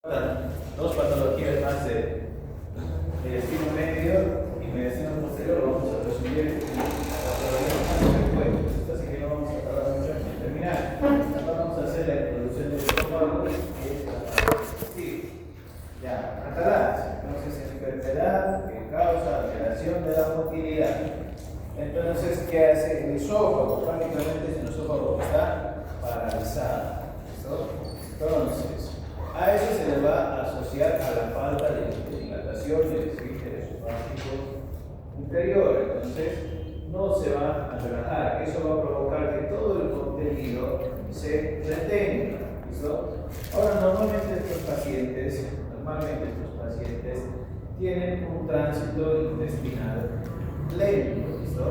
Dos patologías más de mediastino medio y mediastino posterior. Vamos a resumir así que no vamos a tardar mucho en terminar. Ahora vamos a hacer la introducción del estómago, que es la parte ya, cataratas. Entonces, enfermedad que causa alteración de la motilidad. Entonces, ¿qué hace el esófago? Prácticamente es un esófago que está paralizado. ¿Listo? Entonces, a eso se le va a asociar a la falta de dilatación del esfínter esofágico inferior. Entonces, no se va a relajar. Eso va a provocar que todo el contenido se retenga. ¿Listo? Ahora, normalmente estos pacientes tienen un tránsito intestinal lento. ¿Listo?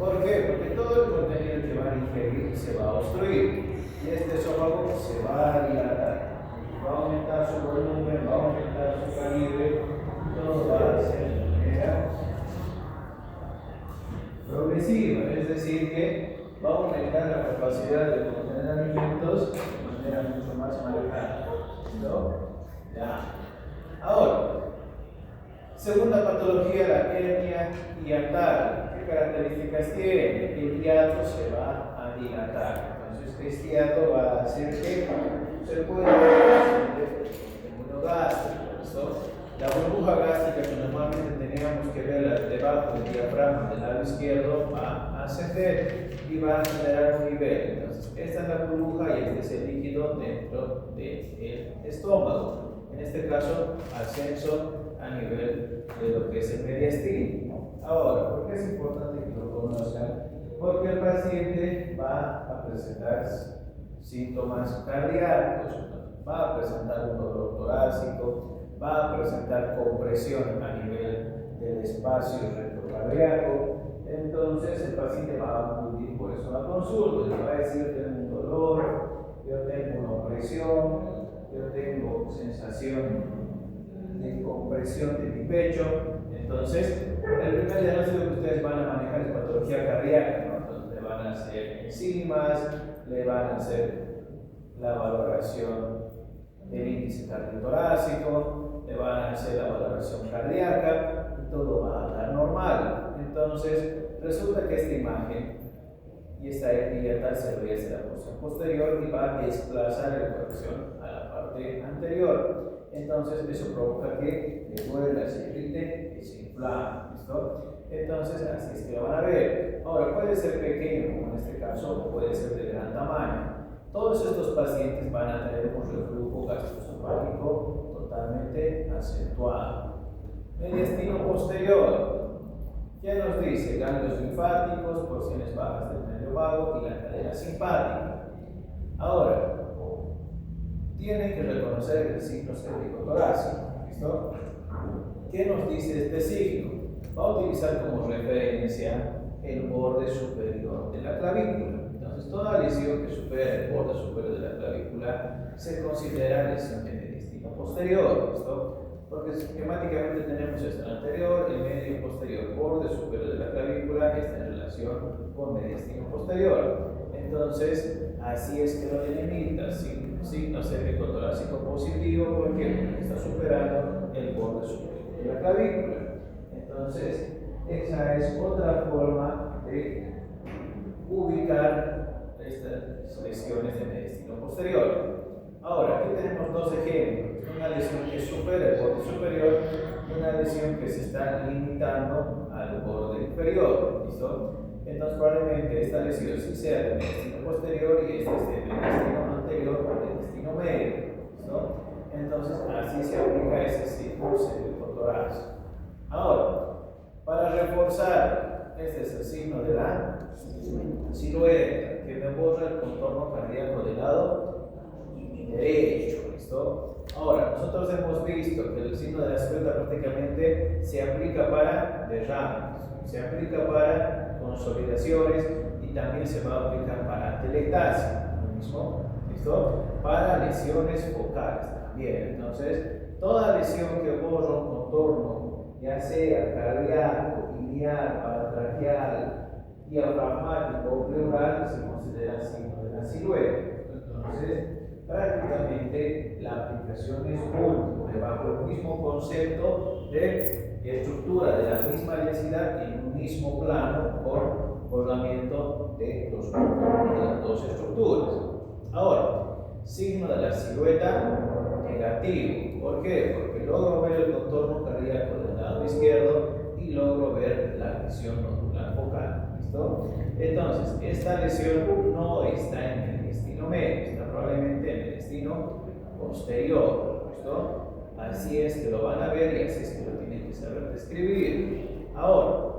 ¿Por qué? Porque todo el contenido que van a ingerir se va a obstruir y este esófago se va a dilatar. Va a aumentar su volumen, va a aumentar su calibre, todo va a ser de manera progresiva, es decir, que va a aumentar la capacidad de contener alimentos de manera mucho más marcada. ¿No? Ya. Ahora, segunda patología, la hernia hiatal. ¿Qué características tiene? El hiato se va a dilatar. Entonces, este hiato va a hacer que se pueda el gástrico. La burbuja gástrica que normalmente teníamos que ver debajo del diafragma del lado izquierdo va a ascender y va a generar un nivel. Entonces, esta es la burbuja y este es el líquido dentro del estómago. En este caso, ascenso a nivel de lo que es el mediastino. Ahora, ¿por qué es importante que lo conozcan? Porque el paciente va a presentar síntomas cardíacos, va a presentar un dolor torácico, va a presentar compresión a nivel del espacio retrocardíaco. Entonces el paciente va a acudir por eso a la consulta, le va a decir: tengo un dolor, yo tengo una opresión, yo tengo sensación de compresión de mi pecho. Entonces, el primer diagnóstico que ustedes van a manejar es patología cardíaca, ¿no? Entonces, le van a hacer enzimas, le van a hacer la valoración del índice cardiotorácico, le van a hacer la valoración cardíaca y todo va a dar normal. Entonces, resulta que esta imagen y esta hernia hiatal se regresa a la porción posterior y va a desplazar el corazón a la parte anterior. Entonces, eso provoca que le duela, se irrite y se inflame. ¿Listo? Entonces, así es que lo van a ver. Ahora, puede ser pequeño, como en este caso, o puede ser de gran tamaño. Todos estos pacientes van a tener un reflujo gastroesofágico totalmente acentuado. Mediastino posterior. ¿Qué nos dice? Ganglios linfáticos, porciones bajas del medio vago y la cadena simpática. Ahora, tienen que reconocer el signo cérvico-torácico. ¿Listo? ¿Qué nos dice este signo? Va a utilizar como referencia el borde superior de la clavícula. Entonces, toda lesión que supera el borde superior de la clavícula se considera lesión de mediastino posterior. ¿Listo? Porque esquemáticamente tenemos el anterior, el medio y posterior. Borde superior de la clavícula está en relación con mediastino posterior. Entonces, así es que lo delimita, signo cérvico-torácico positivo, porque está superando el borde superior de la clavícula. Entonces, esa es otra forma de ubicar estas lesiones de mediastino posterior. Ahora, aquí tenemos dos ejemplos: una lesión que supera el borde superior y una lesión que se está limitando al borde inferior. ¿Listo? Entonces, probablemente esta lesión sí sea del mediastino posterior y esta es del mediastino anterior o del mediastino medio. ¿Listo? Entonces, así se aplica ese signo cérvico-torácico. Ahora, para reforzar, este es el signo de la silueta, que me borra el contorno cardíaco del lado derecho. ¿Listo? Ahora, nosotros hemos visto que el signo de la silueta prácticamente se aplica para derrames, se aplica para consolidaciones y también se va a aplicar para atelectasia. ¿Lo mismo? ¿Listo? Para lesiones focales también. Entonces, toda lesión que borra un contorno, ya sea cardíaco, iliar, paratraqueal, diafragmático o pleural, se considera signo de la silueta. Entonces, prácticamente la aplicación es única. bajo el mismo concepto de estructura de la misma densidad en un mismo plano por bordamiento de los contornos de las dos estructuras. Ahora, signo de la silueta negativo. ¿Por qué? Porque logro ver el contorno cardíaco del lado izquierdo y logro ver la lesión nodular focal. ¿Listo? Entonces, esta lesión no está en el mediastino medio, está probablemente en el mediastino posterior. ¿Listo? Así es que lo van a ver y así es que lo tienen que saber describir. Ahora,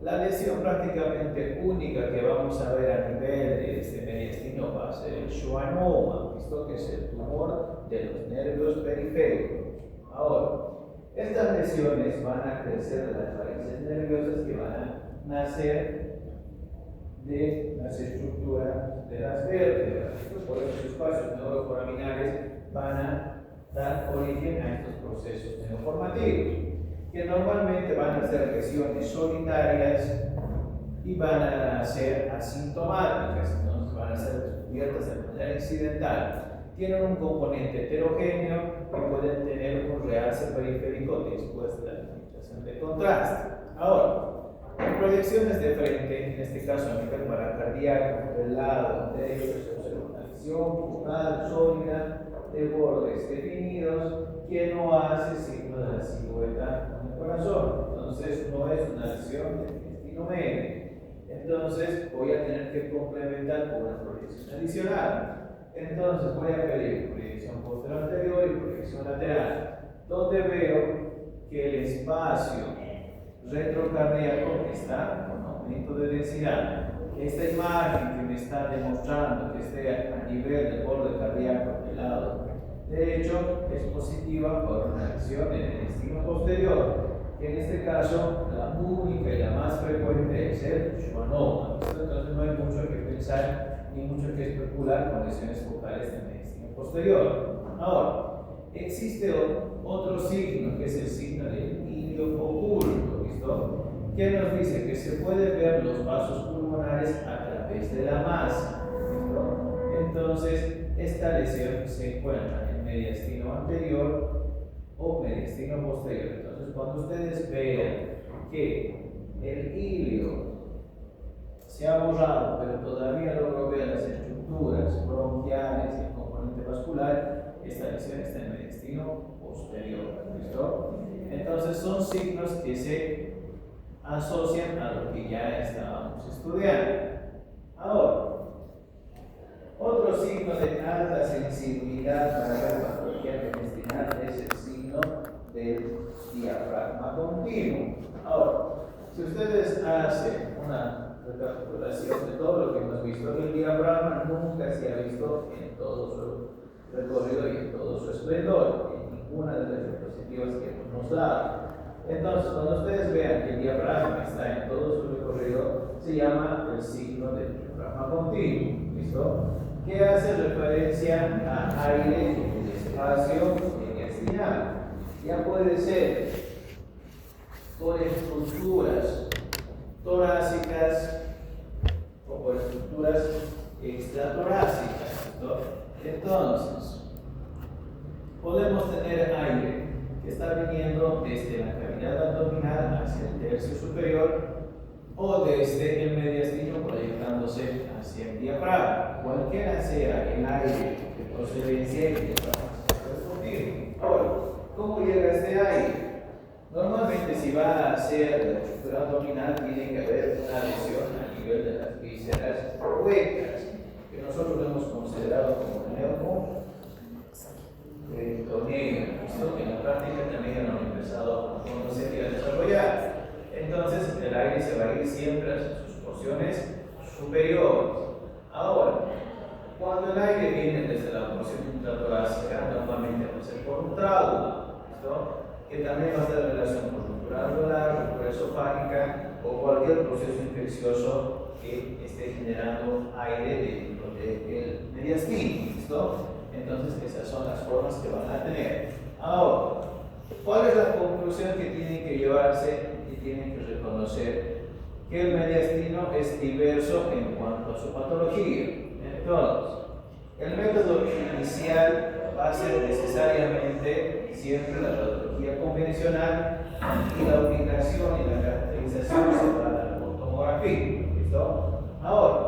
la lesión prácticamente única que vamos a ver a nivel de este mediastino va a ser el schwannoma, ¿listo? Que es el tumor de los nervios periféricos. Ahora, estas lesiones van a crecer de las raíces nerviosas que van a nacer de las estructuras de las vértebras. Por esos espacios neuroforaminales van a dar origen a estos procesos neoformativos, que normalmente van a ser lesiones solitarias y van a ser asintomáticas, entonces van a ser descubiertas de manera incidental. Tienen un componente heterogéneo y pueden tener un realce periférico después de la administración de contraste. Ahora, en proyecciones de frente, en este caso a nivel paracardíaco, del lado derecho se observa una lesión focal sólida de bordes definidos que no hace signo de la silueta en el corazón. Entonces no es una lesión del mediastino medio. Entonces voy a tener que complementar con una proyección adicional. Entonces voy a pedir proyección posterior anterior y proyección lateral, donde veo que el espacio retrocardíaco está con aumento de densidad. Esta imagen que me está demostrando que esté a nivel del borde cardíaco del lado derecho es positiva por una lesión en el mediastino posterior, que en este caso la única y la más frecuente es el schwannoma. Entonces no hay mucho que pensar ni mucho que especular con lesiones focales del mediastino posterior. Ahora, existe otro signo que es el signo del ilio oculto, ¿listo? Que nos dice que se puede ver los vasos pulmonares a través de la masa, ¿listo? Entonces, esta lesión se encuentra en mediastino anterior o mediastino posterior. Entonces, cuando ustedes vean que el ilio se ha borrado, pero todavía logro ver las estructuras bronquiales y el componente vascular, esta lesión está en el mediastino posterior. ¿Listo? Entonces, son signos que se asocian a lo que ya estábamos estudiando. Ahora, otro signo de alta sensibilidad para ver patología intestinal es el signo del diafragma continuo. Ahora, si ustedes hacen una recapitulación de todo lo que hemos visto, el diafragma nunca se ha visto en todo su recorrido y en todo su esplendor, en ninguna de las diapositivas que hemos dado. Entonces, cuando ustedes vean que el diafragma está en todo su recorrido, se llama el signo del diafragma continuo. ¿Listo? Que hace referencia a aire en el espacio mediastinal. Ya puede ser por estructuras torácicas o por estructuras extratorácicas. ¿No? Entonces, podemos tener aire que está viniendo desde la cavidad abdominal hacia el tercio superior o desde el mediastino proyectándose hacia el diafragma. Cualquiera sea el aire de procedencia y de correspondiente. Ahora, ¿cómo llega este aire? Normalmente, si va a ser de la estructura abdominal, tiene que haber una lesión a nivel de las vísceras huecas, que nosotros hemos considerado como neumoperitoneum. Esto en la práctica también han empezado a conocer y a desarrollar. Entonces, el aire se va a ir siempre hacia sus porciones superiores. Ahora, cuando el aire viene desde la porción intratorácica, normalmente va a ser por un trauma, ¿no? Que también va a tener relación con ruptura alveolar, ruptura esofágica o cualquier proceso infeccioso que esté generando aire dentro del mediastino, ¿listo? Entonces, esas son las formas que van a tener. Ahora, ¿cuál es la conclusión que tienen que llevarse y tienen que reconocer? Que el mediastino es diverso en cuanto a su patología. Entonces, el método inicial va a ser necesariamente siempre la radiología convencional y la ubicación y la caracterización se va a dar por tomografía. ¿Listo? Ahora,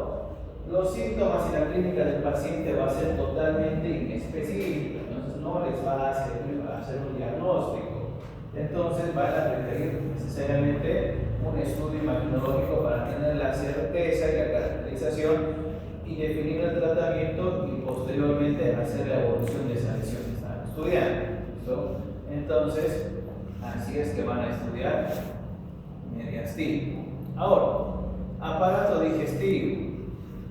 los síntomas y la clínica del paciente va a ser totalmente inespecífica, entonces no les va a servir para hacer un diagnóstico. Entonces van a requerir necesariamente un estudio imaginológico para tener la certeza y la caracterización y definir el tratamiento y posteriormente hacer la evolución de esa lesión que están estudiando. ¿Listo? Entonces, así es que van a estudiar mediastino. Ahora, aparato digestivo.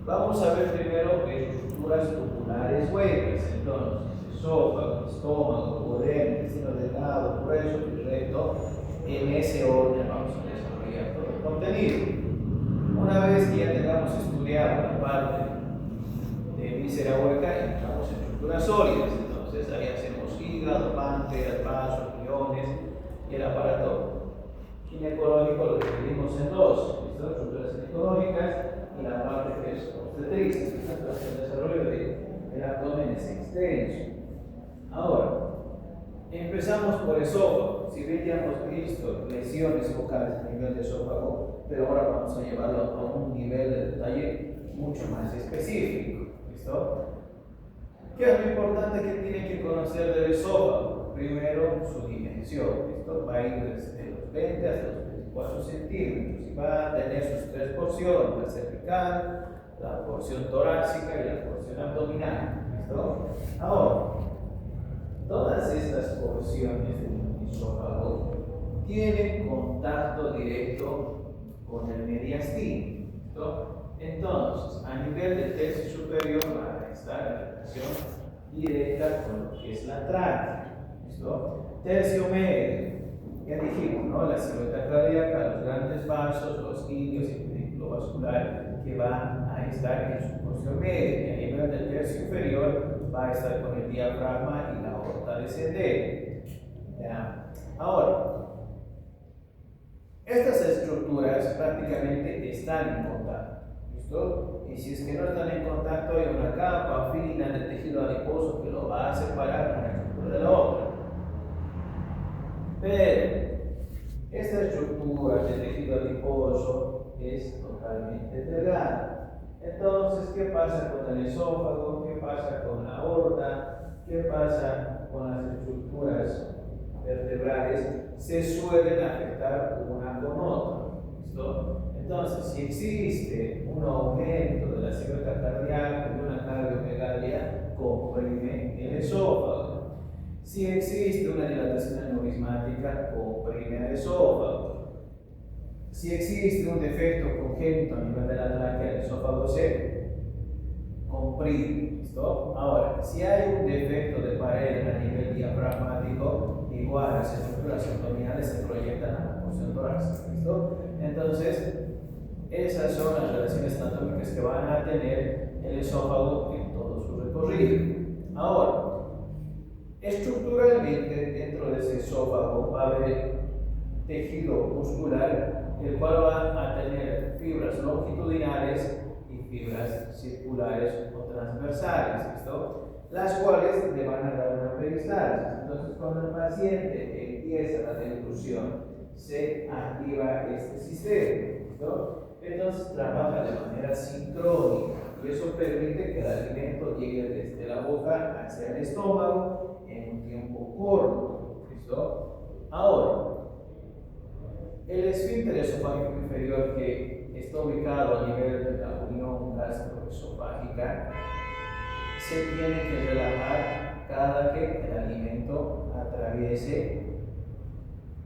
Vamos a ver primero estructuras oculares huecas. Entonces, esófago, estómago, duodeno, intestino delgado, grueso y recto. En ese orden vamos a desarrollar todo el contenido. Una vez que ya tengamos estudiado la parte de víscera hueca, entramos en estructuras sólidas. Entonces, ahí hacemos hígado, páncreas, vasos, riñones y el aparato ginecológico lo dividimos en dos. ¿Listo? Estructuras ginecológicas y la parte que es obstetricia. Entonces, el desarrollo del abdomen es extenso. Ahora, empezamos por esófago. Si bien ya hemos visto lesiones focales a nivel de esófago, pero ahora vamos a llevarlo a un nivel de detalle mucho más específico. ¿Listo? ¿Qué es lo importante que tienen que conocer del esófago? Primero, su dimensión. ¿Listo? Va a ir desde los 20 hasta los 24 centímetros y va a tener sus tres porciones: la cervical, la porción torácica y la porción abdominal. ¿Listo? Ahora, todas estas porciones del esófago tienen contacto directo con el mediastino. ¿Listo? Entonces, a nivel del tercio superior va a estar la relación directa con lo que es la tráquea. ¿Listo? Tercio medio, ya dijimos, ¿no? La silueta cardíaca, los grandes vasos, los ilios y el pedículo vascular que van a estar en su porción media. Y a nivel del tercio inferior va a estar con el diafragma y la aorta descendente. ¿Ya? Ahora, estas estructuras prácticamente están en contacto. ¿Listo? Y si es que no están en contacto, hay una capa fina de tejido adiposo que lo va a separar una estructura de la otra. Pero esta estructura de tejido adiposo es totalmente delgada. Entonces, ¿qué pasa con el esófago? ¿Qué pasa con la aorta? ¿Qué pasa con las estructuras vertebrales? Se suelen afectar una con otra. ¿Listo? Entonces, si existe un aumento de la silueta cardíaca y una cardiomegalia, comprime el esófago. Si existe una dilatación aneurismática, comprime el esófago. Si existe un defecto congénito a nivel de la tráquea, el esófago se comprime. ¿Listo? Ahora, si hay un defecto de pared a nivel diafragmático, igual las estructuras abdominales se proyectan a la porción torácica. ¿Listo? Entonces, esas son las relaciones anatómicas que van a tener el esófago en todo su recorrido. Ahora, estructuralmente dentro de ese esófago va a haber tejido muscular, el cual va a tener fibras longitudinales y fibras circulares o transversales, ¿listo? Las cuales le van a dar una peristalsis. Entonces, cuando el paciente empieza la deglución, se activa este sistema, ¿listo? Entonces trabaja de manera sincrónica y eso permite que el alimento llegue desde la boca hacia el estómago en un tiempo corto. ¿Listo? Ahora, el esfínter esofágico inferior, que está ubicado a nivel de la unión gastroesofágica, se tiene que relajar cada que el alimento atraviese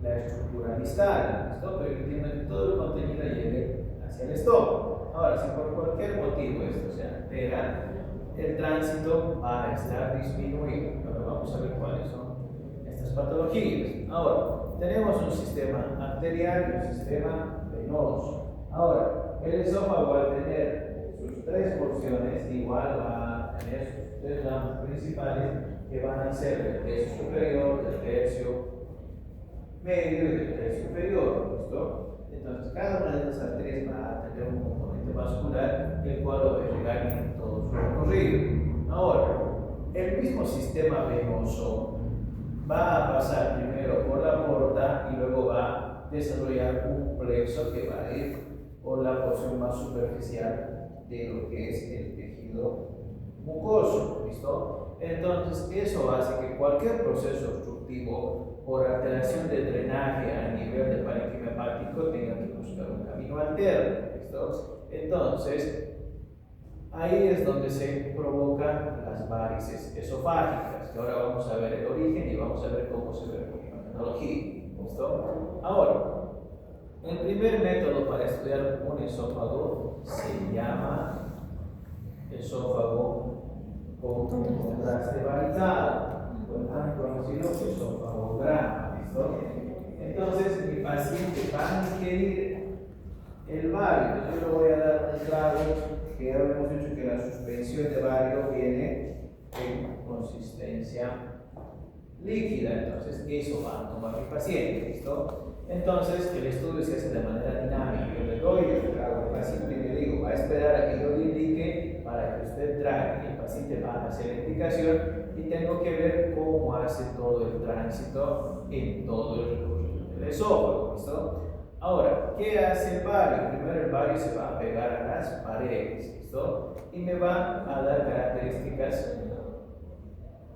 la estructura distal, ¿listo? Permitiendo que todo el contenido llegue hacia el estómago. Ahora, si por cualquier motivo esto se altera, el tránsito va a estar disminuido. Ahora vamos a ver cuáles son estas patologías. Ahora, tenemos un sistema arterial y un sistema venoso. Ahora, el esófago, al tener sus tres porciones, igual va a tener sus tres ramas principales, que van a ser del tercio superior, del tercio medio y del tercio inferior. ¿Listo? Entonces, cada una de estas arterias va a tener un componente vascular, el cual lo va a llegar en todo su recorrido. Ahora, el mismo sistema venoso va a pasar primero por la porta y luego va a desarrollar un plexo que va a ir por la porción más superficial de lo que es el tejido mucoso, ¿listo? Entonces eso hace que cualquier proceso obstructivo por alteración de drenaje a nivel del parénquima hepático tenga que buscar un camino alterno, ¿listo? Entonces ahí es donde se provocan las varices esofágicas, que ahora vamos a ver el origen y vamos a ver cómo se ve con imagenología, ¿listo? Ahora, el primer método para estudiar un esófago se llama esófago con contraste varizado, tan conocido esofagograma, ¿listo? Entonces mi paciente va a ingerir el bario. Yo le voy a dar un trago que ya hemos dicho que la suspensión de bario viene en consistencia líquida, entonces eso va a tomar mi paciente, ¿listo? Entonces el estudio se hace de manera dinámica. Yo le doy el trago al paciente y le digo, va a esperar a que yo le indique para que usted trague, y el paciente va a hacer la indicación y tengo que ver cómo hace todo el tránsito en todo el recorrido del esófago, ¿listo? Ahora, ¿qué hace el bario? Primero el bario se va a pegar a las paredes, ¿listo? Y me va a dar características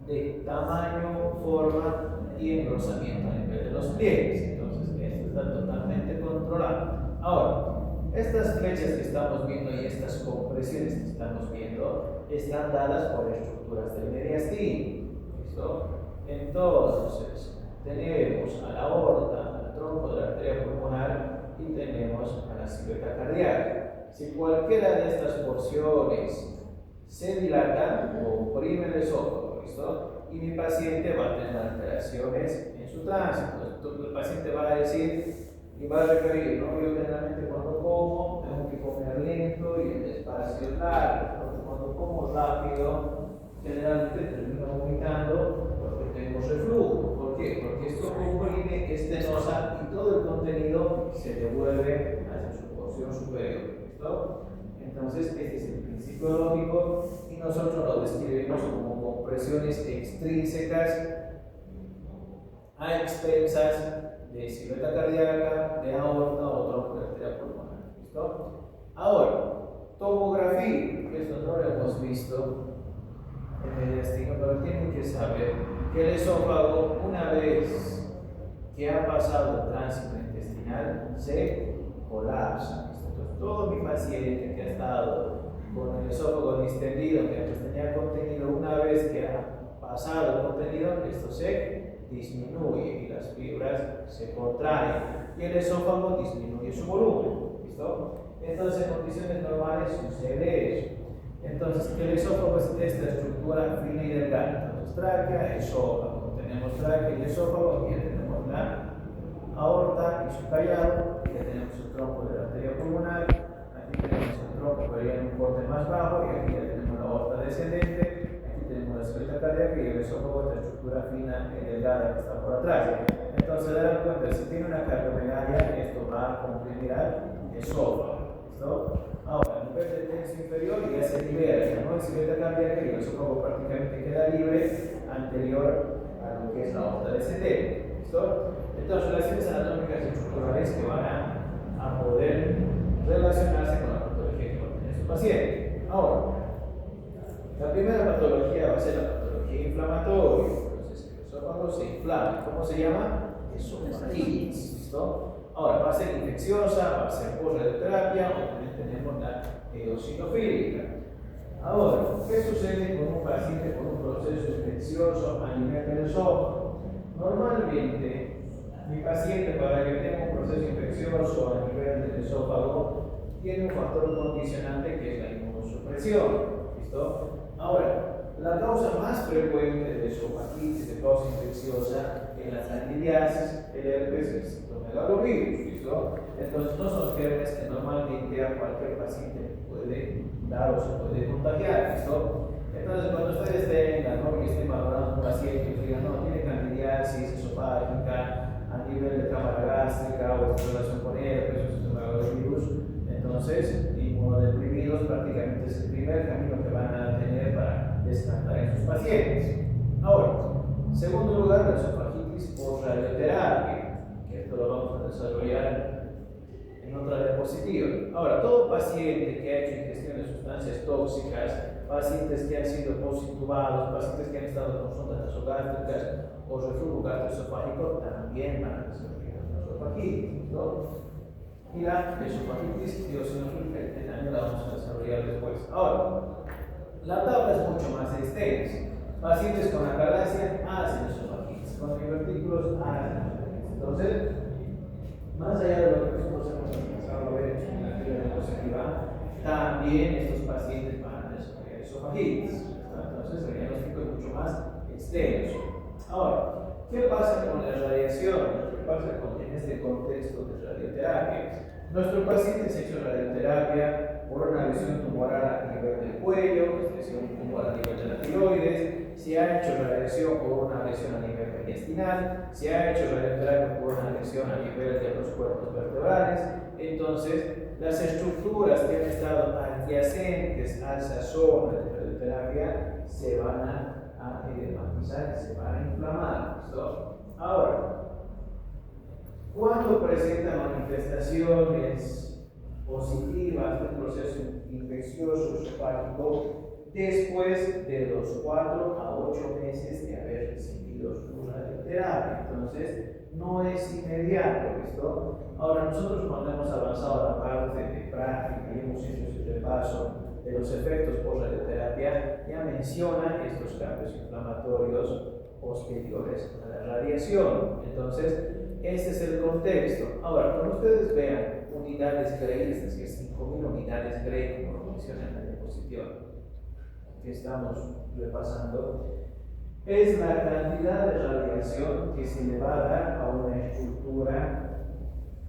de tamaño, forma y engrosamiento a nivel de los pliegues. Entonces, esto está totalmente controlado. Ahora, estas flechas que estamos viendo y estas compresiones que estamos viendo están dadas por estructuras del mediastino, ¿listo? Entonces, tenemos a la aorta, al tronco de la arteria pulmonar y tenemos a la silueta cardíaca. Si cualquiera de estas porciones se dilatan, comprime el esófago, ¿listo? Y mi paciente va a tener alteraciones en su tránsito. Entonces, el paciente va a decir y va a referir, ¿no? Yo generalmente cuando como tengo que comer lento y el espacio es largo. Cuando como rápido, generalmente termino vomitando porque tengo reflujo. ¿Por qué? Porque esto comprime, es tenosa y todo el contenido se devuelve hacia su porción superior, ¿listo? Entonces, este es el principio lógico y nosotros lo describimos como compresiones extrínsecas a expensas de silueta cardíaca, de aorta o tronco de arteria pulmonar, ¿listo? Ahora, tomografía, que eso no lo hemos visto en el destino, pero tienen que saber que el esófago, una vez que ha pasado el tránsito intestinal, se colapsa. Entonces, todo mi paciente que ha estado con el esófago distendido, que antes tenía contenido, una vez que ha pasado el contenido, esto se disminuye y las fibras se contraen y el esófago disminuye su volumen, ¿listo? Entonces, en condiciones normales sucede eso. Entonces, el esófago es esta estructura fina y delgada. Entonces, tráquea, esófago. Tenemos tráquea y esófago, y ya tenemos la aorta y su callado, ya tenemos el tronco de la arteria pulmonar, aquí tenemos el tronco pero ya en un corte más bajo, y aquí ya tenemos la aorta descendente, aquí tenemos la silueta cardíaca y el esófago, esta estructura fina y delgada que está por atrás. Entonces, darán cuenta, si tiene una cardiomegalia, esto va a comprimir al esófago, ¿listo? Ahora, a nivel del tenso inferior ya se libera, ¿no? La silueta cardíaca y el esófago prácticamente queda libre anterior a lo que es la aorta descendente, ¿listo? Entonces, relaciones anatómicas y estructurales que van a poder relacionarse con la patología que va a tener su paciente. Ahora, la primera patología va a ser la patología inflamatoria. Entonces, el esófago se inflama. ¿Cómo se llama? Esofagitis, ¿listo? Ahora, va a ser infecciosa, va a ser por radioterapia, o también tenemos la eosinofílica. Ahora, ¿qué sucede con un paciente con un proceso infeccioso a nivel del esófago? Normalmente, mi paciente, para que tenga un proceso infeccioso a nivel del esófago, tiene un factor condicionante que es la inmunosupresión, ¿listo? Ahora, la causa más frecuente de esofagitis, de causa infecciosa, es la candidiasis, el herpes, el citomegalovirus, ¿listo? Entonces, no son gérmenes que normalmente a cualquier paciente puede dar o se puede contagiar, ¿listo? Entonces, cuando ustedes tengan, ¿no?, y estén valorando un paciente y digan, no, tiene candidiasis esofágica a nivel de cámara gástrica o en relación con herpes o citomegalovirus, entonces, inmunodeprimidos prácticamente es el primer camino que van a tener para descartar en sus pacientes. Ahora, En segundo lugar, la esofagitis por radioterapia, que esto lo vamos a desarrollar en otra diapositiva. Ahora, todo paciente que ha hecho ingestión de sustancias tóxicas, pacientes que han sido positubados, pacientes que han estado con sondas nasogástricas o reflujo gastroesofágico también van a desarrollar una esofagitis, ¿no? Y la esofagitis eosinofílica también la vamos a desarrollar después. Ahora, la tabla es mucho más extensa. Pacientes con acalasia hacen esofagitis, con divertículos hacen esofagitis. Entonces, más allá de lo que nosotros hemos empezado a ver en la actividad diapositiva, también estos pacientes van a desarrollar esofagitis. Entonces, el diagnóstico es mucho más extenso. Ahora, ¿qué pasa con la radiación? ¿Qué pasa en este contexto de radioterapia? Nuestro paciente se ha hecho radioterapia por una lesión tumoral a nivel del cuello, lesión tumoral a nivel de la tiroides, se ha hecho radiación por una lesión a nivel mediastinal, se ha hecho radioterapia por una lesión a nivel de los cuerpos vertebrales. Entonces, las estructuras que han estado adyacentes a esa zona de radioterapia se van a edematizar, se van a inflamar. ¿Listo? Ahora, cuando presenta manifestaciones positivas de un proceso infeccioso esofágico después de los 4 a 8 meses de haber recibido su radioterapia. Entonces, no es inmediato, ¿listo? Ahora, nosotros cuando hemos avanzado a la parte de práctica y hemos hecho ese repaso de los efectos por radioterapia, ya menciona estos cambios inflamatorios posteriores a la radiación. Entonces, este es el contexto. Ahora, cuando ustedes vean unidades Gray, es decir, 5000 unidades Gray, como lo menciona en la diapositiva que estamos repasando, es la cantidad de radiación que se le va a dar a una estructura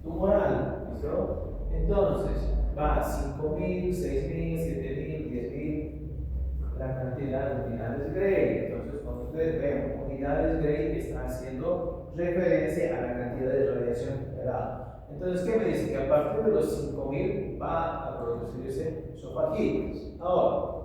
tumoral. ¿Listo? Entonces, va a 5000, 6000, 7000, 10000, la cantidad de unidades Gray. Entonces, cuando ustedes ven unidades Gray, está haciendo referencia a la cantidad de radiación generada. Entonces, ¿qué me dice? Que a partir de los 5000 va a producirse esofagitis. Ahora,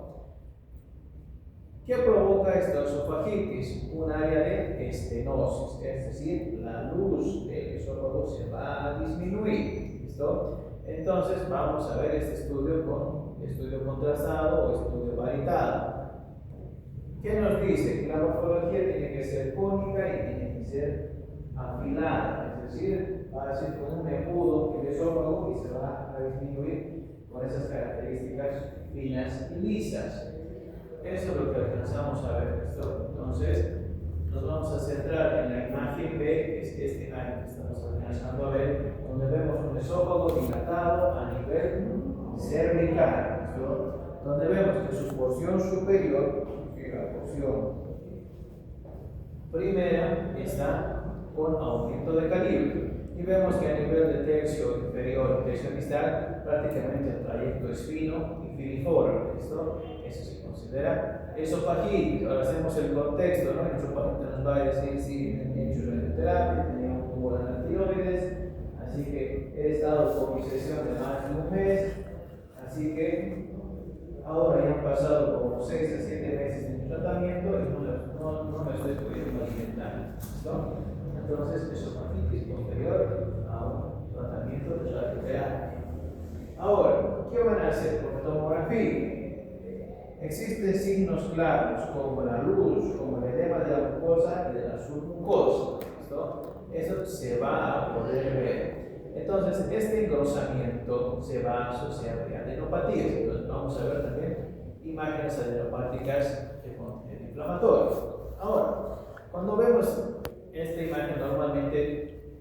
¿qué provoca esta esofagitis? Un área de estenosis, es decir, la luz del esófago se va a disminuir. ¿Listo? Entonces, vamos a ver este estudio con estudio contrastado o estudio varitado. ¿Qué nos dice? Que la morfología tiene que ser cónica y tiene que ser afilada, es decir, va a ser como un embudo el esófago y se va a disminuir con esas características finas y lisas. Eso es lo que alcanzamos a ver. Entonces, nos vamos a centrar en la imagen B, que es este año que estamos alcanzando a ver, donde vemos un esófago dilatado a nivel cervical, ¿no? Donde vemos que su porción superior, que la porción primera, está con aumento de calibre. Y vemos que a nivel de tercio inferior y tercio distal, prácticamente el trayecto es fino y filiforme. ¿Listo? Eso se considera esofagitis. Ahora hacemos el contexto, ¿no? Nuestro paciente nos va a decir si he hecho radioterapia, tenía un tumor en la tiroides, así que he estado con mi sesión de más de un mes, así que ahora ya han pasado como 6 a 7 meses de mi tratamiento y no me estoy pudiendo alimentar. ¿Listo? Entonces, esofagitis posterior a un tratamiento de radioterapia. Ahora, ¿qué van a hacer con tomografía? Existen signos claros como la luz, como el edema de la mucosa y de la submucosa. ¿Listo? Eso se va a poder ver. Entonces, este engrosamiento se va a asociar a adenopatías. Entonces, vamos a ver también imágenes adenopáticas de contenido inflamatorio. Ahora, cuando vemos esta imagen, normalmente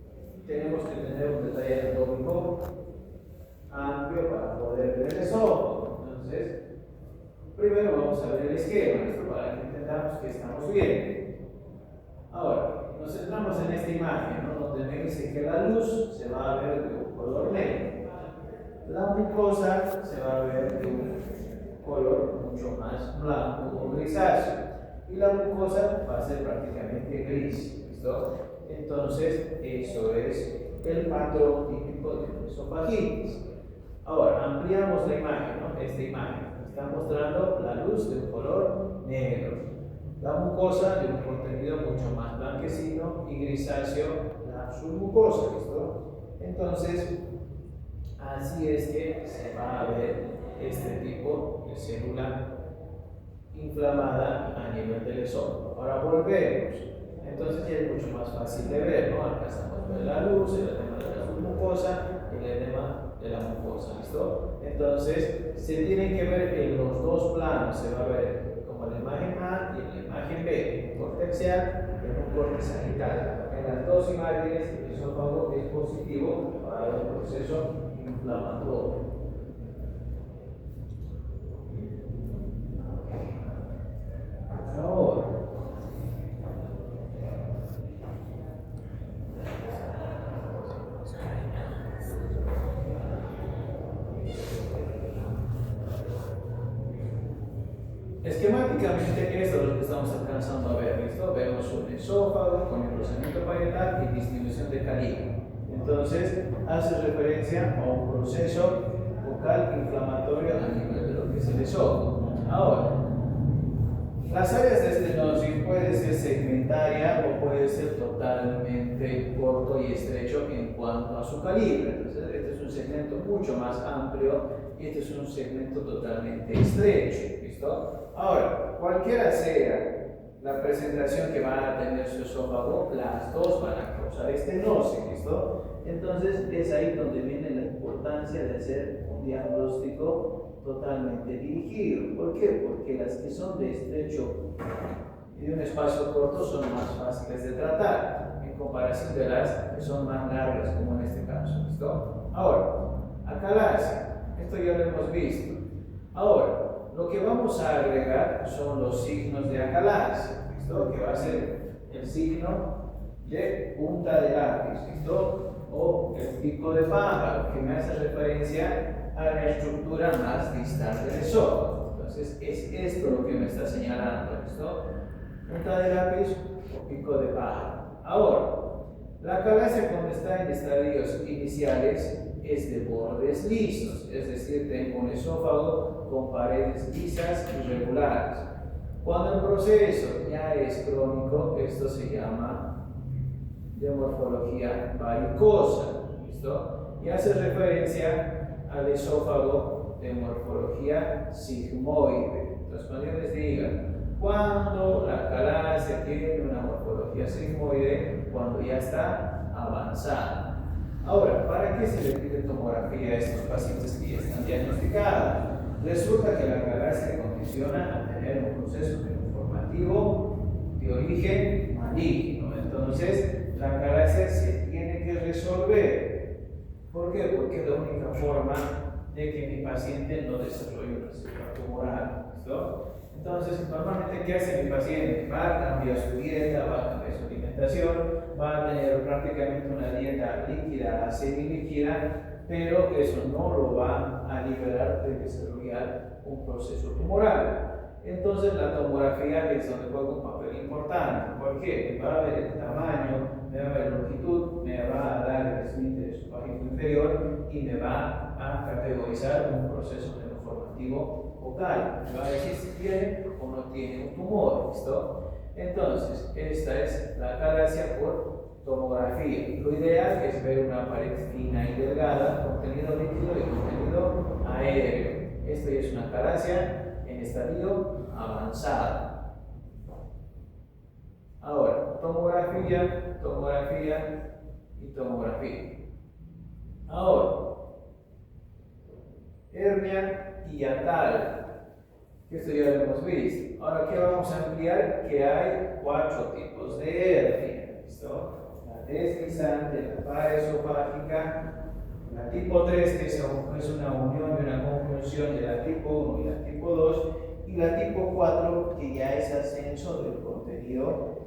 tenemos que tener un detalle anatómico amplio para poder ver el esófago. Entonces, primero vamos a ver el esquema, esto para que entendamos que estamos bien. Ahora, nos centramos en esta imagen, ¿no? Donde me dice que la luz se va a ver de un color negro, la mucosa se va a ver de un color mucho más blanco o grisáceo, y la mucosa va a ser prácticamente gris. ¿Listo? Entonces, eso es el patrón típico de esofagitis. Ahora, ampliamos la imagen, ¿no? Esta imagen está mostrando la luz de un color negro. la mucosa de un contenido mucho más blanquecino y grisáceo la submucosa, ¿listo? Entonces, así es que se va a ver este tipo de célula inflamada a nivel del esófago. Ahora volvemos. Entonces ya es mucho más fácil de ver, ¿no? Alcanzamos a ver la luz, el edema de la submucosa y el edema de la mucosa, ¿listo? Entonces se tienen que ver en los dos planos, se va a ver como en la imagen A y en la imagen B, un corte axial y en un corte sagital. En las dos imágenes el esófago es positivo para el proceso inflamatorio. Ahora, esquemáticamente esto es lo que estamos alcanzando a ver, ¿listo? Vemos un esófago con engrosamiento parietal y distribución de calibre. Entonces, hace referencia a un proceso bucal inflamatorio a nivel de lo que es el esófago. Ahora, las áreas de estenosis puede ser segmentaria o puede ser totalmente corto y estrecho en cuanto a su calibre. Entonces, este es un segmento mucho más amplio y este es un segmento totalmente estrecho. ¿Listo? Ahora, cualquiera sea la presentación que va a tener su esófago, las dos van a causar estenosis. ¿Listo? Entonces, es ahí donde viene la importancia de hacer un diagnóstico totalmente dirigido. ¿Por qué? Porque las que son de estrecho y de un espacio corto son más fáciles de tratar en comparación de las que son más largas, como en este caso. ¿Listo? Ahora, acalasia. Esto ya lo hemos visto. Ahora, lo que vamos a agregar son los signos de acalasia. ¿Listo? Que va a ser el signo de punta de lápiz. ¿Listo? O el pico de pájaro, que me hace referencia a la estructura más distal del esófago. Entonces, es esto lo que me está señalando, ¿listo? Punta de lápiz o pico de pájaro. Ahora, la acalasia cuando está en estadios iniciales es de bordes lisos, es decir, tengo un esófago con paredes lisas y regulares. Cuando el proceso ya es crónico, esto se llama de morfología varicosa, ¿listo? Y hace referencia al esófago de morfología sigmoide. Entonces, cuando yo les diga, cuando la acalasia tiene una morfología sigmoide, cuando ya está avanzada. Ahora, ¿para qué se le pide tomografía a estos pacientes que ya están diagnosticados? Resulta que la acalasia condiciona a tener un proceso informativo de origen maligno. Entonces, la acalasia se tiene que resolver. ¿Por qué? Porque es la única forma de que mi paciente no desarrolle una célula tumoral. ¿Listo? Entonces, normalmente, ¿qué hace mi paciente? Va a cambiar su dieta, va a cambiar su alimentación, va a tener prácticamente una dieta líquida a semilíquida, pero eso no lo va a liberar de desarrollar un proceso tumoral. Entonces, la tomografía es donde juega un papel importante. ¿Por qué? Me va a ver el tamaño, me va a ver la longitud, me va a dar el esfínter esofágico inferior y me va a categorizar un proceso neoformativo vocal. Me va a decir si tiene o no tiene un tumor. ¿Listo? Entonces, esta es la acalasia por tomografía. Lo ideal es ver una pared fina y delgada, contenido líquido y contenido aéreo. Esto ya es una acalasia en estadio avanzado. Ahora, tomografía, tomografía y tomografía. Ahora, hernia hiatal, que esto ya lo hemos visto. Ahora, ¿qué vamos a ampliar? Que hay 4 tipos de hernia. ¿Listo? La deslizante, la paraesofágica, la tipo 3, que es una unión y una conjunción de la tipo 1 y la tipo 2, y la tipo 4, que ya es ascenso del contenido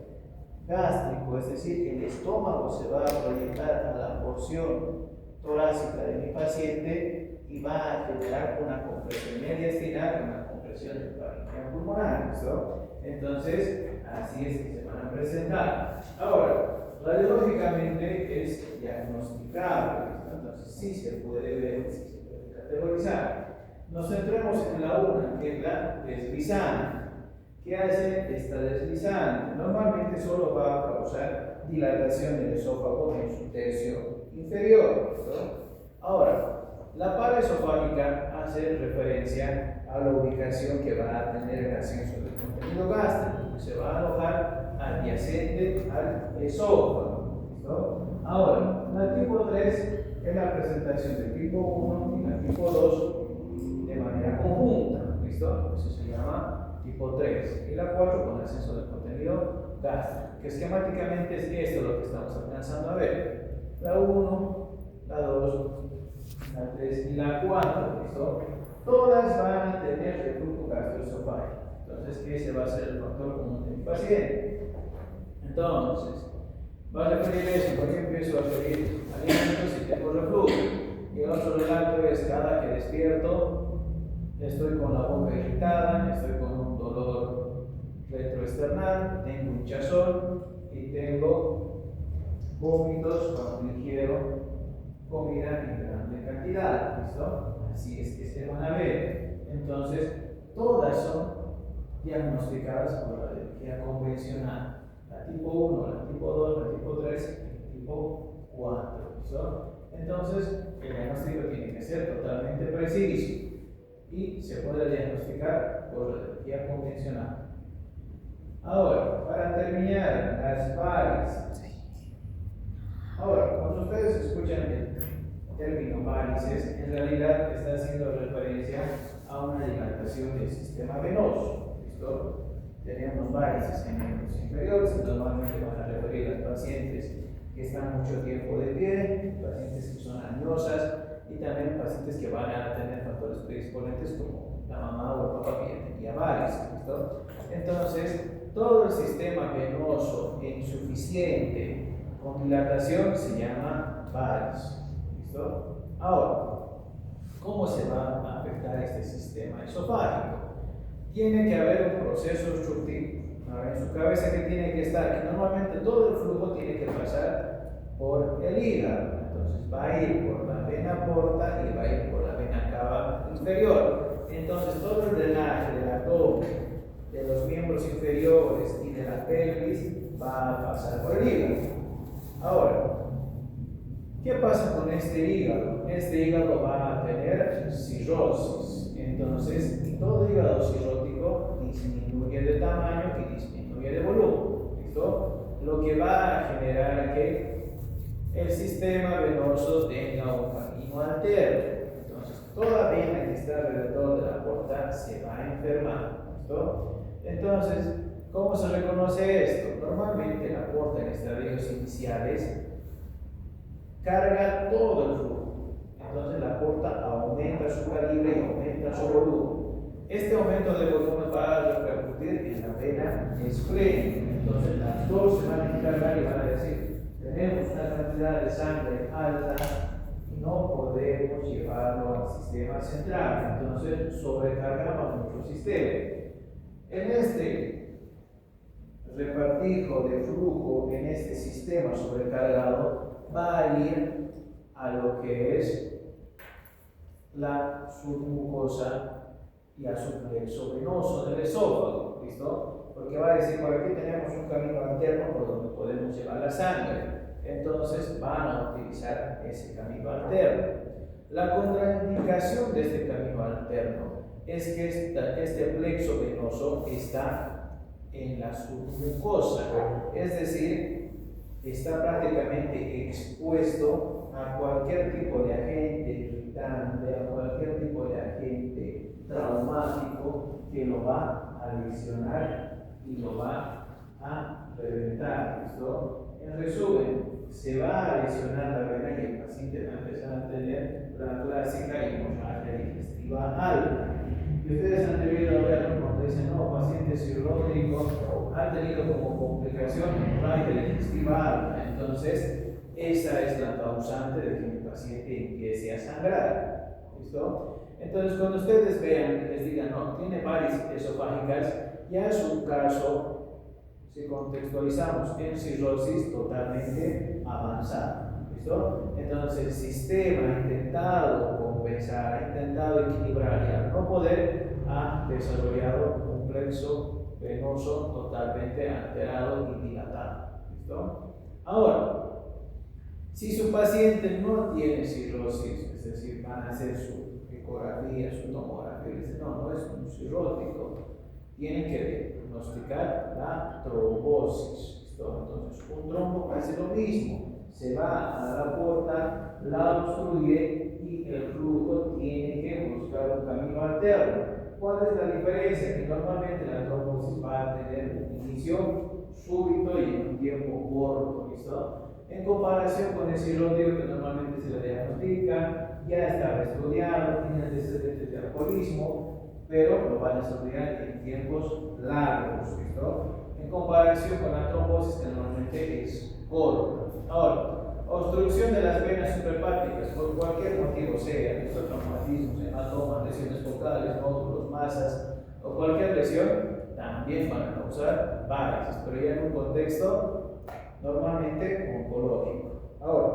gástrico, es decir, el estómago se va a proyectar a la porción torácica de mi paciente y va a generar una compresión mediastinal y una compresión del parénquima pulmonar. ¿Listo? Entonces, así es que se van a presentar. Ahora, radiológicamente es diagnosticable. Entonces, sí se puede ver, sí se puede categorizar. Nos centramos en la una, que es la deslizante. ¿Qué hace? Está deslizante. Normalmente solo va a causar dilatación del esófago en su tercio inferior. ¿No? Ahora, la paraesofágica hace referencia a la ubicación que va a tener el ascenso del contenido gástrico, que se va a alojar adyacente al esófago. ¿Listo? Ahora, la tipo 3 es la presentación del tipo 1 y la tipo 2 de manera conjunta. ¿Listo? Eso se llama tipo 3. Y la 4 con ascenso del contenido gástrico, que esquemáticamente es esto lo que estamos alcanzando a ver. La 1, la 2, la 3 y la 4, ¿listo? Todas van a tener reflujo gastroesofágico. Entonces, ese va a ser el factor común de mi paciente. Entonces, va a referir eso, por ejemplo, empiezo a referir alimentos y tengo reflujo. Y el otro relato es cada que despierto, estoy con la boca irritada, estoy con un dolor retroesternal, tengo hinchazón y tengo vómitos cuando ingiero comida en grande cantidad, ¿listo? Así es que se van a ver. Entonces, todas son diagnosticadas por la biología convencional. La tipo 1, la tipo 2, la tipo 3 y la tipo 4, ¿listo? Entonces, el diagnóstico tiene que ser totalmente preciso y se puede diagnosticar por la biología convencional. Ahora, para terminar, las varices. Ahora, cuando ustedes escuchan el término varices, en realidad está haciendo referencia a una dilatación del sistema venoso. ¿Listo? Tenemos varices en miembros inferiores, que normalmente van a referir a pacientes que están mucho tiempo de pie, pacientes que son añosas y también pacientes que van a tener factores predisponentes como la mamá o el papá que tenía varices. ¿Listo? Entonces, todo el sistema venoso insuficiente con dilatación se llama varices. ¿Listo? Ahora, ¿cómo se va a afectar este sistema esofágico? Tiene que haber un proceso obstructivo. En su cabeza que tiene que estar, que normalmente todo el flujo tiene que pasar por el hígado. Entonces va a ir por la vena porta y va a ir por la vena cava inferior. Entonces todo el drenaje del abdomen, de los miembros inferiores y de la pelvis va a pasar por el hígado. Ahora, ¿qué pasa con este hígado? Este hígado va a tener cirrosis. Entonces, todo hígado cirrótico disminuye de tamaño y disminuye de volumen. ¿Listo? Lo que va a generar que el sistema venoso tenga un camino alterno. Entonces, toda vena que está alrededor de la porta se va a enfermar. ¿Listo? Entonces, ¿cómo se reconoce esto? Normalmente la porta en estadios iniciales carga todo el flujo. Entonces la porta aumenta su calibre y aumenta su volumen. Este aumento de volumen va a repercutir en la vena esplénica. Entonces las dos se van a encargar y van a decir, tenemos una cantidad de sangre alta y no podemos llevarlo al sistema central. Entonces sobrecargamos nuestro sistema. En este repartijo de flujo, en este sistema sobrecargado, va a ir a lo que es la submucosa y a su plexo venoso del esófago, ¿listo? Porque va a decir, por aquí tenemos un camino alterno por donde podemos llevar la sangre. Entonces van a utilizar ese camino alterno. La contraindicación de este camino alterno es que este plexo venoso está en la submucosa, es decir, está prácticamente expuesto a cualquier tipo de agente irritante, a cualquier tipo de agente traumático que lo va a lesionar y lo va a reventar. ¿Listo? En resumen, se va a lesionar la vena y el paciente va a empezar a tener la clásica hemorragia digestiva alta. Y ustedes han debido verlo cuando dicen, no, paciente cirrótico ha tenido como complicación hemorragia digestiva alta. Entonces, esa es la causante de que el paciente empiece a sangrar. ¿Listo? Entonces, cuando ustedes vean y les digan, no, tiene varices esofágicas, ya es un caso, si contextualizamos, en cirrosis totalmente avanzada. ¿Listo? Entonces, el sistema ha intentado compensar, ha intentado equilibrar y al no poder, ha desarrollado un plexo venoso totalmente alterado y dilatado. ¿Listo? Ahora, si su paciente no tiene cirrosis, es decir, van a hacer su ecografía, su tomografía, y dicen, no, no es un cirrótico, tienen que diagnosticar la trombosis. ¿Listo? Entonces, un trombo hace lo mismo, se va a la porta, la obstruye y el flujo tiene que buscar un camino alterno. ¿Cuál es la diferencia? Que normalmente la trombosis va a tener un inicio súbito y en un tiempo corto, ¿listo? En comparación con el cirrótico que normalmente se le diagnostica, ya está estudiado, tiene antecedentes de alcoholismo, pero lo van a estudiar en tiempos largos, ¿listo? En comparación con la trombosis que normalmente es corta. Ahora, obstrucción de las venas suprahepáticas por cualquier motivo sea, traumatismos, hematomas, lesiones focales, nódulos, masas o cualquier lesión, también van a causar varices, pero ya en un contexto normalmente oncológico. Ahora,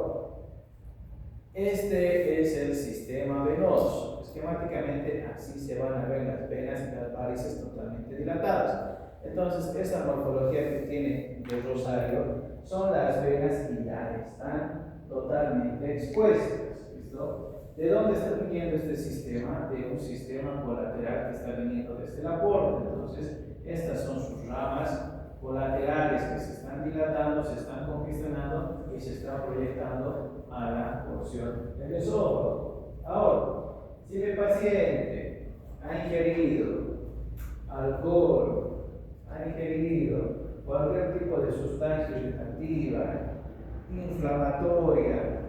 este es el sistema venoso. Esquemáticamente así se van a ver las venas y las varices totalmente dilatadas. Entonces, esta morfología que tiene el rosario son las venas y ya están totalmente expuestas. ¿Listo? ¿De dónde está viniendo este sistema? De un sistema colateral que está viniendo desde la porta. Entonces, estas son sus ramas colaterales que se están dilatando, se están congestionando y se están proyectando a la porción del esófago. Ahora, si mi paciente ha ingerido alcohol, ha ingerido cualquier tipo de sustancia irritativa, inflamatoria,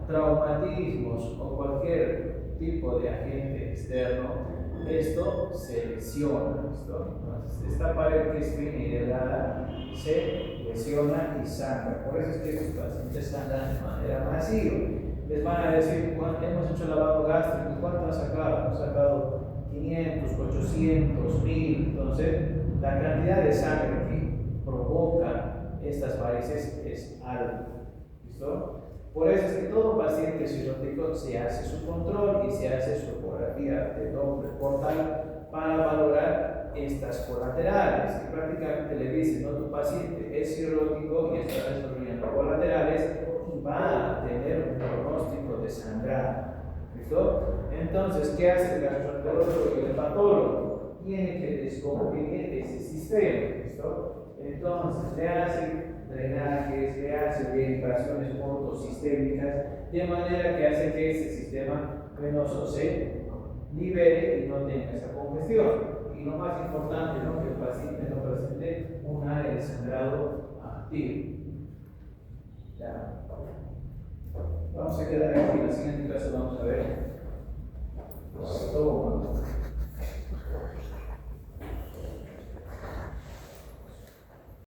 traumatismos o cualquier tipo de agente externo, esto se lesiona. Entonces, esta pared que es fina y delgada se lesiona y sangra. Por eso es que estos pacientes sangran de manera masiva. Les van a decir, hemos hecho lavado gástrico, ¿cuánto han sacado? Han sacado 500, 800, 1000. Entonces, la cantidad de sangre que provoca estas varices es alta. ¿Listo? Por eso es que todo paciente cirrótico se hace su control y se hace su ecografía de Doppler portal para valorar estas colaterales. Y prácticamente le dicen, no, tu paciente es cirrótico y está desarrollando colaterales y va a tener un pronóstico de sangrado. ¿Listo? Entonces, ¿qué hace el gastroenterólogo y el hepatólogo? Tiene que descomponer ese sistema. ¿Listo? Entonces, le hace drenajes, le hace orientaciones ortosistémicas, de manera que hace que ese sistema venoso se libere y no tenga esa congestión. Y lo más importante, ¿no? Que el paciente no presente un área de sangrado activo. Ya. Vamos a quedar aquí, en la siguiente clase vamos a ver